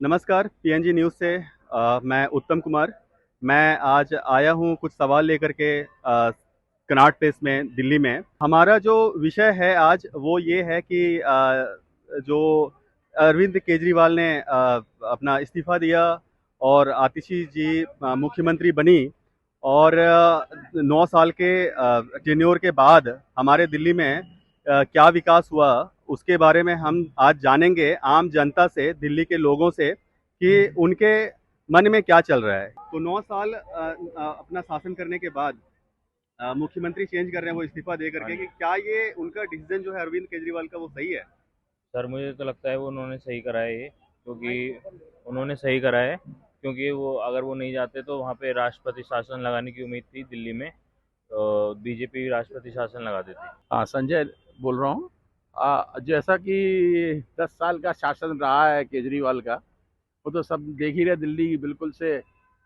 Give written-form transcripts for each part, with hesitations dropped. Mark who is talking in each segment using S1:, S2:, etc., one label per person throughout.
S1: नमस्कार PNG news से मैं उत्तम कुमार। मैं आज आया हूँ कुछ सवाल लेकर के कनॉट प्लेस में दिल्ली में। हमारा जो विषय है आज वो ये है कि जो अरविंद केजरीवाल ने अपना इस्तीफ़ा दिया और आतिशी जी मुख्यमंत्री बनी और 9 साल के टेन्योर के बाद हमारे दिल्ली में क्या विकास हुआ उसके बारे में हम आज जानेंगे आम जनता से, दिल्ली के लोगों से कि उनके मन में क्या चल रहा है। तो 9 साल अपना शासन करने के बाद मुख्यमंत्री चेंज कर रहे हैं वो इस्तीफा दे
S2: हाँ
S1: करके,
S2: जी।
S1: कि क्या ये उनका डिसीजन जो है अरविंद केजरीवाल का वो सही है?
S2: सर मुझे तो लगता है वो उन्होंने सही करा है ये, क्योंकि उन्होंने सही करा है क्योंकि वो अगर वो नहीं जाते तो वहाँ पे राष्ट्रपति शासन लगाने की उम्मीद थी दिल्ली में। बीजेपी राष्ट्रपति शासन लगा देती।
S3: हाँ, संजय बोल रहा हूँ। जैसा कि 10 साल का शासन रहा है केजरीवाल का, वो तो सब देख ही रहे दिल्ली की बिल्कुल से।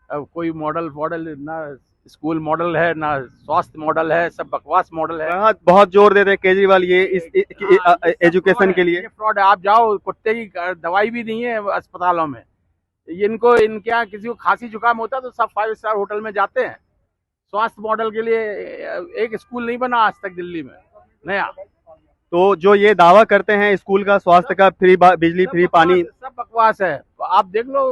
S3: अब कोई मॉडल वॉडल ना, स्कूल मॉडल है ना स्वास्थ्य मॉडल है, सब बकवास मॉडल है।
S1: बहुत बहुत जोर देते हैं केजरीवाल ये
S3: हाँ, ये सब
S1: एजुकेशन
S3: फ्रॉड
S1: के
S3: है,
S1: लिए।
S3: ये फ्रॉड है। आप जाओ, कुत्ते की दवाई भी नहीं है अस्पतालों में। इनको इनके यहाँ किसी को खांसी जुकाम होता है तो सब 5 स्टार होटल में जाते हैं। स्वास्थ्य मॉडल के लिए एक स्कूल नहीं बना आज तक दिल्ली में नया।
S1: तो जो ये दावा करते हैं स्कूल का, स्वास्थ्य का, फ्री बिजली, फ्री पानी,
S3: सब बकवास है। आप देख लो,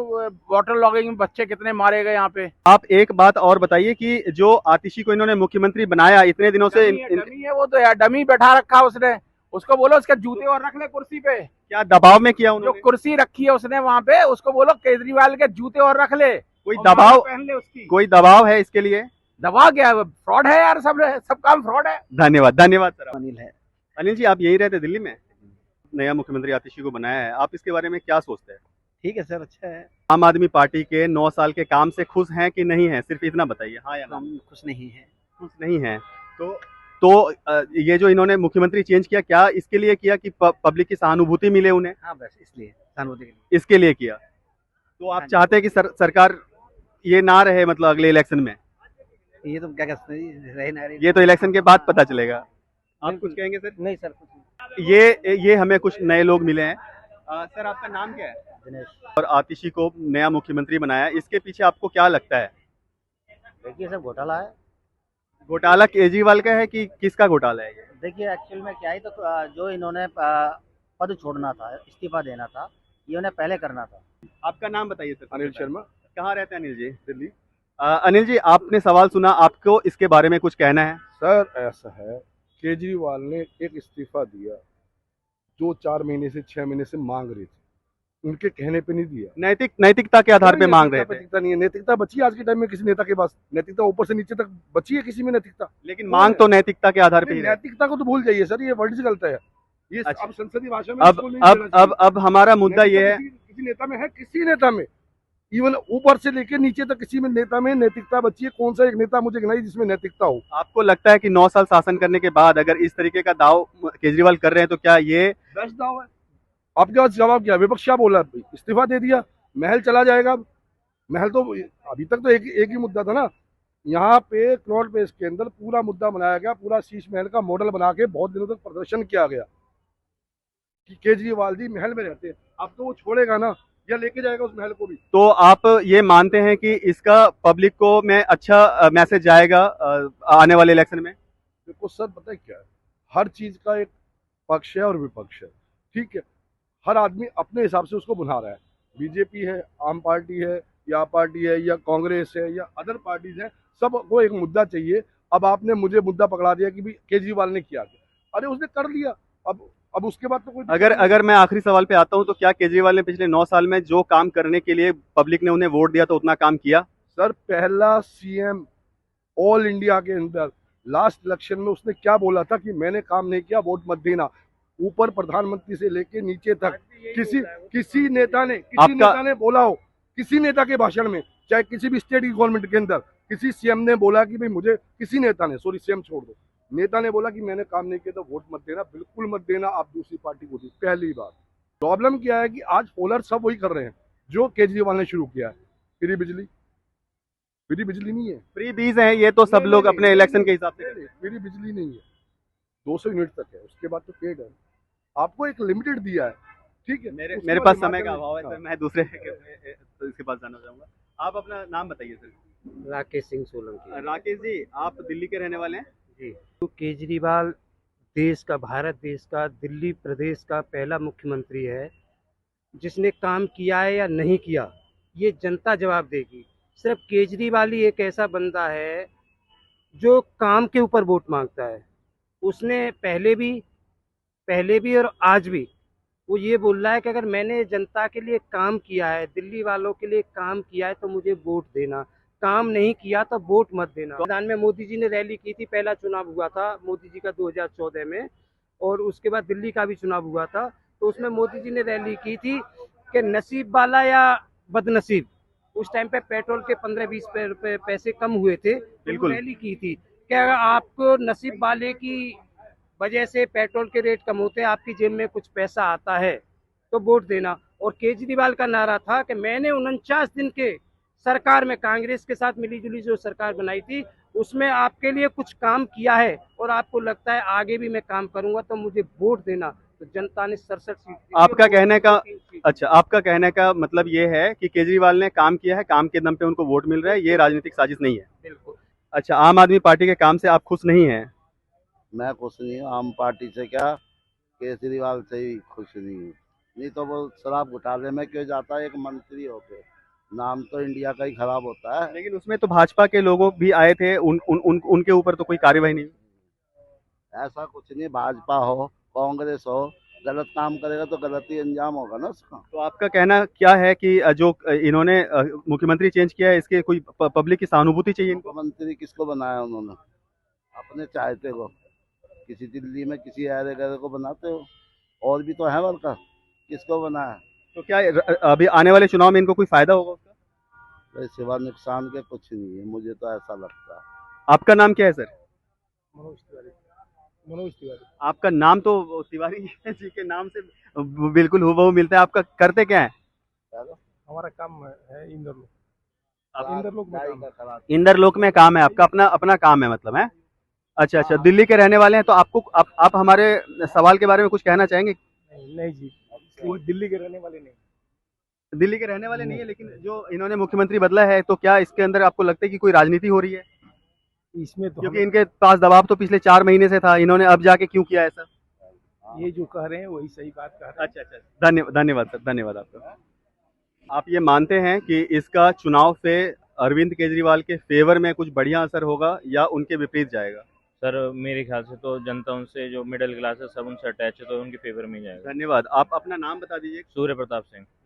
S3: वाटर लॉगिंग में बच्चे कितने मारे गए यहाँ पे।
S1: आप एक बात और बताइए कि जो आतिशी को इन्होंने मुख्यमंत्री बनाया इतने दिनों से
S3: डमी है वो तो यार, डमी बैठा रखा उसने। उसको बोलो उसके जूते और रख ले कुर्सी पे।
S1: क्या दबाव में किया
S3: जो
S1: उन्होंने?
S3: कुर्सी रखी है उसने वहाँ पे, उसको बोलो केजरीवाल के जूते और रख ले।
S1: कोई
S3: और
S1: दबाव,
S3: माला पहन ले उसकी।
S1: कोई दबाव है इसके लिए?
S3: दबा क्या, फ्रॉड है यार, सब सब काम फ्रॉड है।
S1: धन्यवाद, धन्यवाद सर।
S4: अनिल है।
S1: अनिल जी, आप यहीं रहते दिल्ली में? नया मुख्यमंत्री आतिशी को बनाया है, आप इसके बारे में क्या सोचते हैं?
S4: ठीक है सर, अच्छा है।
S1: आम आदमी पार्टी के 9 साल के काम से खुश हैं कि नहीं हैं? सिर्फ इतना बताइए, हाँ या ना।
S4: हम खुश नहीं है।
S1: खुश नहीं हैं। तो ये जो इन्होंने मुख्यमंत्री चेंज किया, क्या इसके लिए किया कि पब्लिक की सहानुभूति मिले उन्हें?
S4: हाँ, बस इसलिए सहानुभूति के लिए।
S1: इसके लिए किया। तो आप
S4: हाँ जी।
S1: चाहते हैं कि सरकार ये ना रहे, मतलब अगले इलेक्शन में?
S4: ये तो क्या कहते हैं, रहे ना रहे।
S1: ये तो इलेक्शन के बाद पता चलेगा। आप
S4: बिल्कुल।
S1: कुछ कहेंगे सर?
S4: नहीं सर, कुछ नहीं।
S1: ये हमें कुछ नए लोग मिले हैं। सर, आपका नाम क्या है?
S4: दिनेश।
S1: और आतिशी को नया मुख्यमंत्री बनाया, इसके पीछे आपको क्या लगता है?
S4: देखिए सर, घोटाला है।
S1: घोटाला केजरीवाल का है कि किसका घोटाला है ये?
S4: देखिए एक्चुअल में क्या है, तो जो इन्होंने पद छोड़ना था, इस्तीफा देना था, ये उन्हें पहले करना था।
S1: आपका नाम बताइए सर।
S3: अनिल शर्मा,
S1: कहाँ रहते हैं अनिल जी?
S3: दिल्ली।
S1: अनिल जी, आपने सवाल सुना, आपको इसके बारे में कुछ कहना है?
S5: सर ऐसा है, केजरीवाल ने एक इस्तीफा दिया जो 4 महीने से 6 महीने से मांग रही थी, उनके कहने पे नहीं दिया।
S1: नैतिकता के आधार पे मांग रहे थे,
S5: नैतिकता नहीं है, नैतिकता बची है आज के टाइम में किसी नेता के पास? नैतिकता ऊपर से नीचे तक बची है किसी में नैतिकता?
S1: लेकिन मांग तो नैतिकता के आधार पे ही रहे।
S5: नैतिकता को तो भूल जाइए सर, ये वर्ड गलत है। ये
S1: अच्छा।
S5: अब संसदीय भाषा में
S1: अब
S5: इसको नहीं
S1: अब
S5: लेना चाहिए।
S1: अब हमारा मुद्दा ये है,
S5: किसी नेता में है, किसी नेता में, इवन ऊपर से लेके नीचे तक किसी में नेता में नैतिकता बची है? कौन सा एक नेता मुझे गिनाई जिसमें नैतिकता हो?
S1: आपको लगता है कि 9 साल शासन करने के बाद अगर इस तरीके का दाव केजरीवाल कर रहे हैं तो क्या ये?
S5: बेस्ट दाव है। आपके पास जवाब क्या? विपक्ष क्या बोला? इस्तीफा दे दिया, महल चला जाएगा। महल तो अभी तक तो एक ही मुद्दा था ना। यहाँ पे कनॉट प्लेस के अंदर पूरा मुद्दा बनाया गया, पूरा शीश महल का मॉडल बना के बहुत दिनों तक प्रदर्शन किया गया कि केजरीवाल जी महल में रहते हैं। अब तो वो छोड़ेगा ना, या लेके जाएगा उस महल को भी?
S1: तो आप ये मानते हैं कि इसका पब्लिक को में अच्छा मैसेज जाएगा आने वाले इलेक्शन में?
S5: देखो सर, पता है क्या है, हर चीज का एक पक्ष है और विपक्ष है, ठीक है। हर आदमी अपने हिसाब से उसको बुला रहा है। बीजेपी है, आम पार्टी है, या पार्टी है, या कांग्रेस है, या अदर पार्टीज है, सबको एक मुद्दा चाहिए। अब आपने मुझे मुद्दा पकड़ा दिया कि भाई केजरीवाल ने किया, अरे उसने कर लिया। अब उसके बाद तो कोई
S1: अगर मैं आखिरी सवाल पे आता हूं, तो क्या केजरीवाल ने पिछले 9 साल में जो काम करने के लिए पब्लिक ने उन्हें वोट दिया तो उतना काम किया?
S5: सर, पहला सीएम ऑल इंडिया के अंदर लास्ट इलेक्शन में उसने क्या बोला था कि मैंने काम नहीं किया, वोट मत देना। ऊपर प्रधानमंत्री से लेके नीचे तक किसी नेता ने बोला हो, किसी नेता के भाषण में, चाहे किसी भी स्टेट की गवर्नमेंट के अंदर, किसी सीएम ने बोला कि भाई मुझे, किसी नेता ने, सॉरी सीएम छोड़ दो, नेता ने बोला कि मैंने काम नहीं किया तो वोट मत देना, बिल्कुल मत देना, आप दूसरी पार्टी को दी? पहली बार। प्रॉब्लम क्या है कि आज पोलर सब वही कर रहे हैं जो केजरीवाल ने शुरू किया है। फ्री बिजली नहीं है,
S1: फ्री बीज हैं ये, तो सब लोग अपने इलेक्शन के हिसाब से।
S5: फ्री बिजली नहीं है, 200 यूनिट तक है, उसके बाद तो पेड है। आपको एक लिमिटेड दिया है, ठीक है,
S1: मेरे
S5: उसके
S1: मेरे
S5: बाद
S1: पास समय
S5: हिमाचल
S1: का
S5: में-
S1: अभाव है
S5: हाँ।
S1: सर, मैं दूसरे तो इसके पास जाना चाहूँगा। आप अपना नाम बताइए सर।
S6: राकेश सिंह सोलंकी
S1: राकेश जी, आप दिल्ली के रहने वाले हैं?
S6: जी। तो केजरीवाल देश का, भारत देश का, दिल्ली प्रदेश का पहला मुख्यमंत्री है जिसने काम किया है या नहीं किया, ये जनता जवाब देगी। सिर्फ केजरीवाल ही एक ऐसा बंदा है जो काम के ऊपर वोट मांगता है। उसने पहले भी और आज भी वो ये बोल रहा है कि अगर मैंने जनता के लिए काम किया है, दिल्ली वालों के लिए काम किया है तो मुझे वोट देना, काम नहीं किया तो वोट मत देना। मैदान में मोदी जी ने रैली की थी, पहला चुनाव हुआ था मोदी जी का 2014 में, और उसके बाद दिल्ली का भी चुनाव हुआ था। तो उसमें मोदी जी ने रैली की थी कि नसीब वाला या बदनसीब। उस टाइम पे पेट्रोल के 15-20 पैसे कम हुए थे, तो
S1: बिल्कुल।
S6: रैली की थी कि अगर आपको नसीब वाले की वजह से पेट्रोल के रेट कम होते हैं, आपकी जेब में कुछ पैसा आता है तो वोट देना। और केजरीवाल का नारा था कि मैंने 49 दिन के सरकार में कांग्रेस के साथ मिली-जुली जो सरकार बनाई थी, उसमें आपके लिए कुछ काम किया है और आपको लगता है आगे भी मैं काम करूंगा तो मुझे वोट देना। तो जनता ने 67 सीट दी।
S1: आपका कहने का
S6: 3 सीट।
S1: अच्छा, आपका कहने का मतलब ये है कि केजरीवाल ने काम किया है, काम के दम पे उनको वोट मिल रहा है, ये राजनीतिक साजिश नहीं है।
S6: बिल्कुल।
S1: अच्छा, आम आदमी पार्टी के काम से आप खुश नहीं हैं?
S7: मैं खुश नहीं हूँ आम पार्टी से, क्या केजरीवाल से ही खुश नहीं हूँ। नहीं तो वो शराब घोटाले में क्यों जाता है एक मंत्री होके, नाम तो इंडिया का ही खराब होता है।
S1: लेकिन उसमें तो भाजपा के लोगों भी आए थे, उनके ऊपर तो कोई कार्यवाही नहीं हुई।
S7: ऐसा कुछ नहीं, भाजपा हो कांग्रेस हो, गलत काम करेगा तो गलत ही अंजाम होगा ना उसका।
S1: तो आपका कहना क्या है कि जो इन्होंने मुख्यमंत्री चेंज किया है, इसके कोई पब्लिक की सहानुभूति चाहिए इनको?
S7: मुख्यमंत्री किसको बनाया उन्होंने? अपने चाहते हो, किसी दिल्ली में किसी ऐरे गैरे को बनाते हो, और भी तो है वर्कर, किसको बनाया?
S1: तो क्या अभी आने वाले चुनाव में इनको कोई फायदा होगा उसका?
S7: भाई सिवा नुकसान के कुछ नहीं है, मुझे तो ऐसा लगता है।
S1: आपका नाम क्या है सर?
S5: मनोज तिवारी। मनोज तिवारी।
S1: आपका नाम तो तिवारी जी के नाम से बिल्कुल हूबहू मिलता है। आपका करते क्या है?
S5: हमारा काम है इंदरलोक।
S1: आप
S5: इंदरलोक में काम है।
S1: इंदरलोक में काम है आपका, अपना अपना काम है मतलब है? अच्छा अच्छा, दिल्ली के रहने वाले हैं तो आपको आप हमारे सवाल के बारे में कुछ कहना चाहेंगे?
S5: नहीं जी, वो दिल्ली के रहने वाले नहीं।
S1: दिल्ली के रहने वाले नहीं है, लेकिन जो इन्होंने मुख्यमंत्री बदला है तो क्या इसके अंदर आपको लगता है कि कोई राजनीति हो रही है?
S5: इसमें तो
S1: क्योंकि इनके पास दबाव तो पिछले 4 महीने से था, इन्होंने अब जाके क्यों किया ऐसा?
S5: ये जो कह रहे हैं वही सही बात कह रहे हैं।
S1: अच्छा अच्छा, धन्यवाद सर, धन्यवाद आपका। आप ये मानते हैं कि इसका चुनाव से अरविंद केजरीवाल के फेवर में कुछ बढ़िया असर होगा या उनके विपरीत जाएगा?
S2: सर मेरे ख्याल से तो जनता उनसे, जो मिडिल क्लास है सब उनसे अटैच है, तो उनके फेवर में ही जाएगा।
S1: धन्यवाद। आप अपना नाम बता दीजिए।
S2: सूर्य प्रताप सिंह।